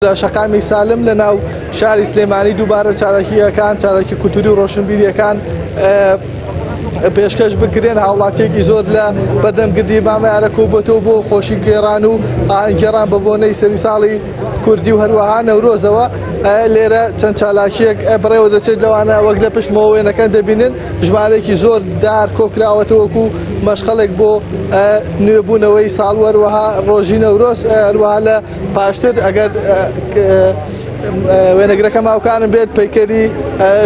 شەقامی سالم لە ناو شاری سلێمانی دووبارە چارەکیەکان چارەکی کوتوری و ڕۆشنبیریەکان پێشکەش بکرێن هاوڵاتیەکی زۆر لە بەدەمگردی مامەیارە کۆبووەتەوە بۆ خۆشی گێڕان و ئاهەنگگێڕان بە بۆنەی سەری ساڵی کوردی و هەروەها نەورۆزەوە لێرە چەند چالاکیەک بڕێوە دەچێت لەوانە وەک لە پشتمەوە وێنەکان دەبینن ژمارەیەکی زۆر دار کۆکراوەتە وەکو مەشغەڵێک بۆ نوێبوونەوەی ساڵ وەروەها ڕۆژی نەورۆز هەروەها لە پاشتر ئەگەر وێنەگرەکە ماوکانم بێت پەیکەری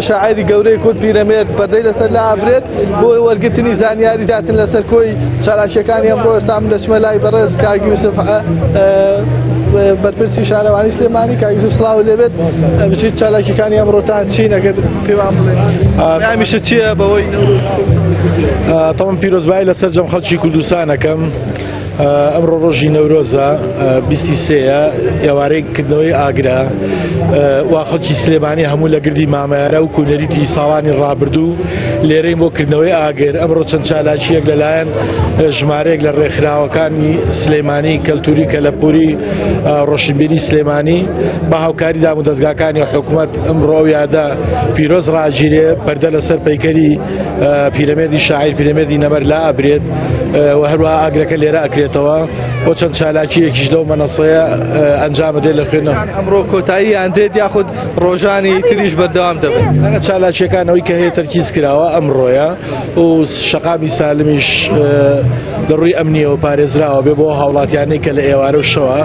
شاعیری گەورەی کورد پیرەمێرد بەردەی لەسەر لا ئابرێت بۆ وەرگرتنی زانیاری داتن لەسەر کۆی چالاکیەکانی ئەمڕۆ ئێستا من دەچمە لای بەڕێز کاک یوسف بەرپرسی شارەوانی سلێمانی کاک یوسف سڵاو لێبێت بچیت چالاکیەکانی ئەمڕۆتان چین ئەگەر پێوان بڵێن هەمیشە چییە بەوەی تەمەن پیرۆزبایی لەسەر جەم خەڵکی کوردستانەکەم ئەمڕۆ ڕۆژی نەورۆزە 23ە ئێوارەیەکردنەوەی ئاگرا وا خەڵکی سلێمانی هەموو لە گردی مامەیارە و کونەریتی ساڵانی ڕابردوو لێرەی بۆکردنەوەی ئاگر ئەمڕۆ چەند چالاکیەک لەلایەن ژمارەیەک لە ڕێکخراوەکانی سلێمانی کەلتوری کەلەپوری ڕۆشنبیری سلێمانی بە هاوکاری دام و دەستگاکانی حکوومەت ئەمڕۆ یادا پیرۆز ڕاگیرێ پەردە لەسەر پەیکەری پیرەمێردی شاعیر پیرەمێردی نەمەر لا ئەبرێت و هەروەها ئاگرەکە لێرە ئەکرێتەوە بۆ چەند چالاکیەکیش لەو مەنەسەیە ئەنجام دێت لە خوێنە ئەمڕۆ کۆتاییان دێت یاخود ڕۆژانی تریش بەردەوام دەبێت چالاکیەکانەوەی کە هەیە تەرکیز کراوە ئەمڕۆیە و شەقامی سالمیش لە ڕووی ئەمنیەوە پارێزراوە بێ بۆ هاوڵاتیانەی کە لە ئێوارە و شەوە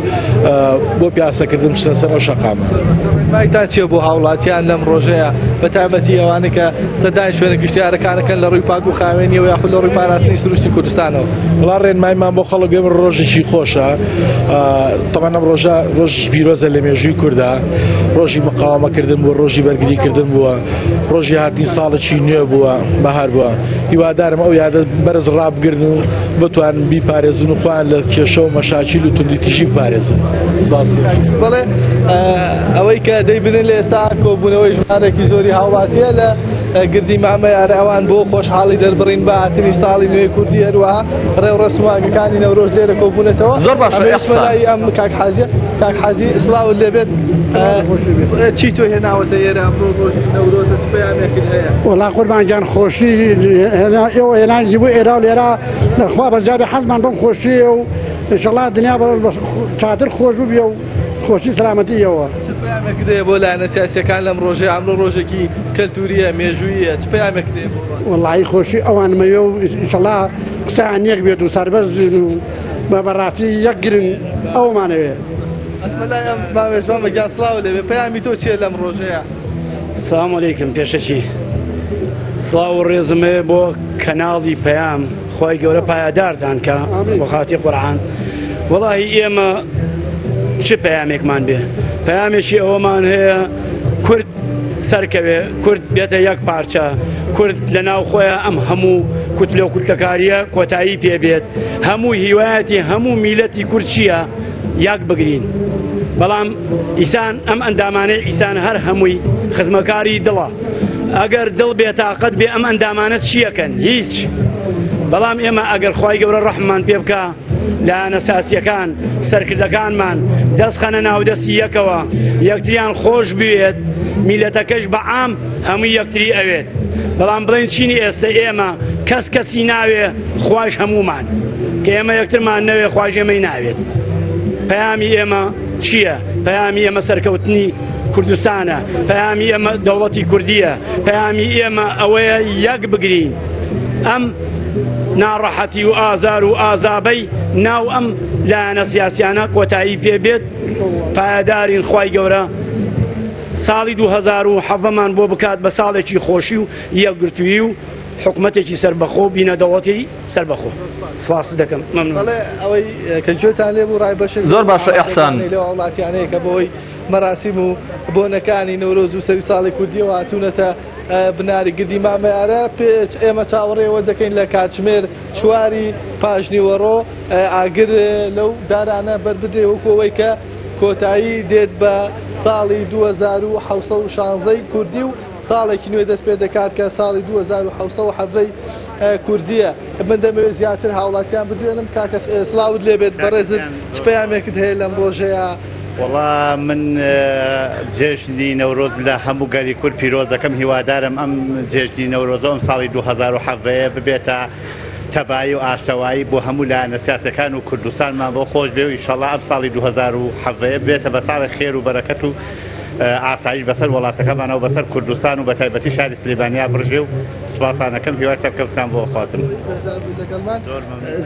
بۆ پیاسەکردن بچنە سەر ئەو شەقامە مایتا چیە بۆ هاوڵاتیان لەم ڕۆژەیە بەتایبەتی ئەوانە کە سەدای شوێنە گشتیارەکانەکەن لە ڕووی پاک و خاوێنیەوە یاخود لە ڕووی پاراستنی سروشتی کوردستانەوە وڵا ڕێنمایمان بۆ خەڵک بێمە ڕۆژێکی خۆشە تەمان ئەم ڕۆژە ڕۆژی پیرۆزە لە مێژووی کووردا ڕۆژی مقاومەکردن بووە ڕۆژی بەرگریکردن بووە ڕۆژی هاتنی ساڵێکی نوێ بووە بەهار بووە هیوادارم ئەو یادە بەرز ڕابگرن و بتوانن بیپارێزن و خوان لە کێشە و مەشاکیل و توندیتیژی بپارێزن بەڵێ ئەوەی کە دەیبنن لە ئێستا کۆبوونەوەی ژمارێکی زۆری هاوڵاتیە لە گردی مامەیارە ئەوان بۆ خۆشحاڵی دەربڕین بە هاتنی ساڵی نوێی کوردی هەروەها ڕێو ڕسماگەکانی نەورۆز لێرە کۆبوونەتەوە زۆر باشە ئەم کاک حاجی سڵاو لێبێت چی تۆ هێناوەتە ئێرە ئەمڕۆ ڕۆژی نەورۆزە چ پەیامێکت هەیە وەڵا قوربان گیان خۆشی ئێوە هێنانی بوو ئێرا و لێرە لەخوا بەجارێ حەزمان بەم خۆشیە و ئینشەڵا دنیا چاتر خۆش ببێ و خۆشی سەلامەتیەوە چ پەیامێکت هەیە بۆ لایەنە سیاسیەکان لەم ڕۆژێ ئەمڕۆ ڕۆژێکی کەلتوریە مێژوویە چ پەیامێکت هەیە بۆ وەڵای خۆشی ئەوانمەوێ و ئینشەڵا قسەیان یەک بێت و سەربەرزن و بە بەڕاستی یەکگرن ئەومانەوێ ئەسمەلایم مامێژوان بەگیان سڵاو لێبێ پەیامی تۆ چییە لەم ڕۆژەیە سلام علیکم پێشەچی سڵاو و ڕێزمێ بۆ کەناڵی پەیام خۆی گەورە پایداردان کە بۆ خاتی قورعان وەڵاهی ئێمە چ پەیامێکمان بێ پەیامێکی ئەوەمان هەیە کورد سەرکەوێ کورد بێتە یەک پارچە کورد لە ناو خۆیان ئەم هەموو کوتلە و کورتەکاریە کۆتایی پێبێت هەموو هیوایەتی هەموو میلەتی کورد چییە یاک بگرین بەڵام ئیسان ئەم ئەندامانەی ئیسان هەر هەمووی خزمەکاری دڵە ئەگەر دڵ بێتاقەت بێ ئەم ئەندامانە چیەکەن هیچ بەڵام ئێمە ئەگەر خوای گەورە ڕەحممان پێ بکە لایەنە سیاسیەکان سەرکردەکانمان دەستخەنە ناودەستی یەکەوە یەکتریان خۆش بوێت میلەتەکەش بە عام هەمووی یەکتری ئەوێت بەڵام بڵێن چینی ئێستا ئێمە کەسی ناوێ خوایش هەمومان کە ئێمە یەکترمان نەوێ خوای ئێمەی ناوێت پەیامی ئێمە چییە؟ پەیامی ئێمە سەرکەوتنی کوردستانە پەیامی ئێمە دەوڵەتی کوردیە پەیامی ئێمە ئەوەیە یەک بگرین ئەم ناڕەحەتی و ئازار و ئازابەی ناو ئەم لایەنە سیاسیانە کۆتایی پێبێت پایدارین خوای گەورە ساڵی 2007مان بۆ بکات بە ساڵێکی خۆشی و یەکگرتووی و حکومەتێکی سەربەخۆ بینە دەوڵەتی سەربەخۆ سواس دەکەم بەڵێ ئەوەی کە گوێتان لێ بوو ڕای بەشێک زۆر باشە ئیحسان لە وڵاتیانەیە کە بۆی مەراسیم و بۆنەکانی نەورۆز و سەری ساڵی کوردیەوە هاتوونەتە بناری گردی مامەیارە پێچ ئێمە چاوەڕێوە دەکەین لە کاتژمێر چواری پاژنیوەڕۆ ئاگر لەو دارانە بەربدرێ وەکەوەی کە کۆتایی دێت بە ساڵی 2716 کوردی و ساڵێکی نوێ دەست پێ دەکات کە ساڵی 2717 کوردیە من دەمەوێت زیاتر هاوڵاتیان بدوێنم کاکە سڵاوت لێبێت بەڕێزت چ پەیامێکت هەیە لەم ڕۆژەیە وڵا من جێژنی نەورۆز لە هەموو گەلی کورد پیرۆزەکەم هیوادارم ئەم جێژنی نەورۆزە ئەم ساڵی 2007 ببێتە تەبایی و ئاشتەوایی بۆ هەموو لایەنە سیاسەکان و کوردستانمان بۆ خۆش بێ و ئینشەڵڵا ئەم ساڵی 2007 بێتە بە ساڵی خێر و بەرەکەت و ئاسایش بەسەر وڵاتەکەمانە و بەسەر کوردستان و بە تایبەتی شاری سلێمانیا بڕژێ و سوپاسانەکەم هیوای سەرکەوتان بۆ خاتم.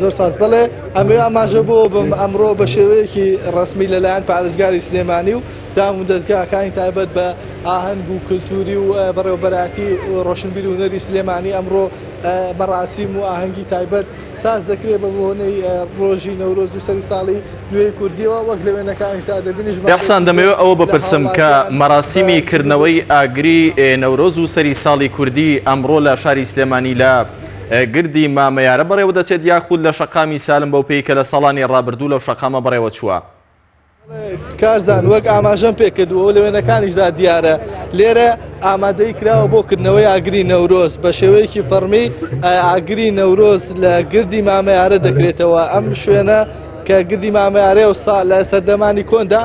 زۆر ساز بڵێ ئەمێ ئاماژە بۆ بم ئەمڕۆ بە شێوەیەکی ڕسمی لەلایەن پارێزگاری سلێمانی و دام و دەستگاکانی تایبەت بە ئاهەنگ و کللتوری و بەڕێوەبەراتی ڕۆشنبیر و هونەری سلێمانی ئەمڕۆ بەڕاسیم و ئاهەنگی تایبەت ساز دەکرێت بە بۆنەی ڕۆژی نەورۆز و سەری ساڵی نوێی کوردیەوە وەک لە وێنەکانیشدا دەبینیش. دەحسان دەمەوێت ئەوە بپرسم کە مەراسیمی کردنەوەی ئاگری نەورۆز و سەری ساڵی کوردی ئەمڕۆ لە شاری سلێمانی لە گردی مامەیارە بەڕێوە دەچێت یاخود لە شەقامی سالم بەو پێی کە لە ساڵانی ڕابردوو لەو شەقامە بەڕێوە چووە؟ کارزان وەک ئاماژەم پێکردووە لە وێنەکانیشدا دیارە لێرە ئامادەی کراوە بۆ کردنەوەی ئاگری نەورۆز بە شێوەیەکی فەرمی ئاگری نەورۆز لە گردی مامەیارە دەکرێتەوە. ئەم شوێنە کە گردی مامەیارێ و لە سەردەمانی کۆندا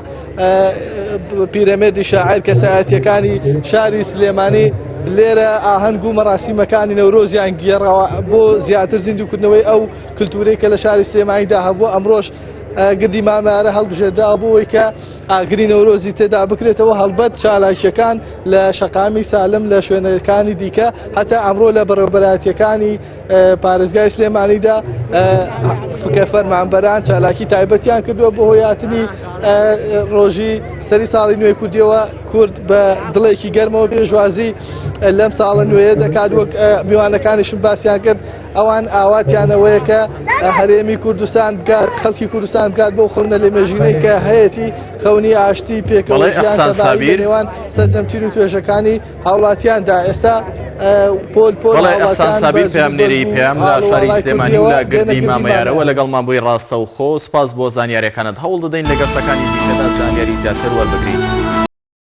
پیرەمێردی شاعیر کەسایەتیەکانی شاری سلێمانی لێرە ئاهەنگ و مەراسیمەکانی نەورۆزیان گێڕەوە بۆ زیاتر زیندوکردنەوەی ئەو کللتورەی کە لە شاری سلێمانیدا هەبووە. ئەمڕۆژ گردی مامەیارە هەڵبژێدا بۆەوەی کە ئاگری نەورۆزی تێدا بکرێتەوە هەڵبەت چالایشەکان لە شەقامی سالم لە شوێنەکانی دیکە هەتا ئەمڕۆ لە بەڕێوەبەراتیەکانی پارێزگای سلێمانیدا فکە فەرمانبەران چالاکی تایبەتیان کردووە بۆ هۆیاتنی ڕۆژی سەری ساڵی نوێی کوردیەوە کورد بە دڵێکی گەرمەوە پێشوازی لەم ساڵە نوێیە دەکات وەک میوانەکانیشم باسییان کرد ئەوان ئاواتیانەوەیە کە هەرێمی کوردستان بگات خەڵکی کوردستان بگات بۆ خۆنە لە مێژینەی کە هەیەی خەونی ئاشتی پێکەوەیان سەرجەمتیر و توێژەکانی هاوڵاتیاندا ئێستا بەڵێ ئەحسان سابیر پێمنێری پێم لە شاری سلێمانی و لە گردی مامەیارەوە لەگەڵمان بۆی ڕاستە و خۆ سپاس بۆ زانیاریەکانت هەوڵ دەدەین لە گەشتەکانی دیکەدا زانیاری زیاتر وەربگرین.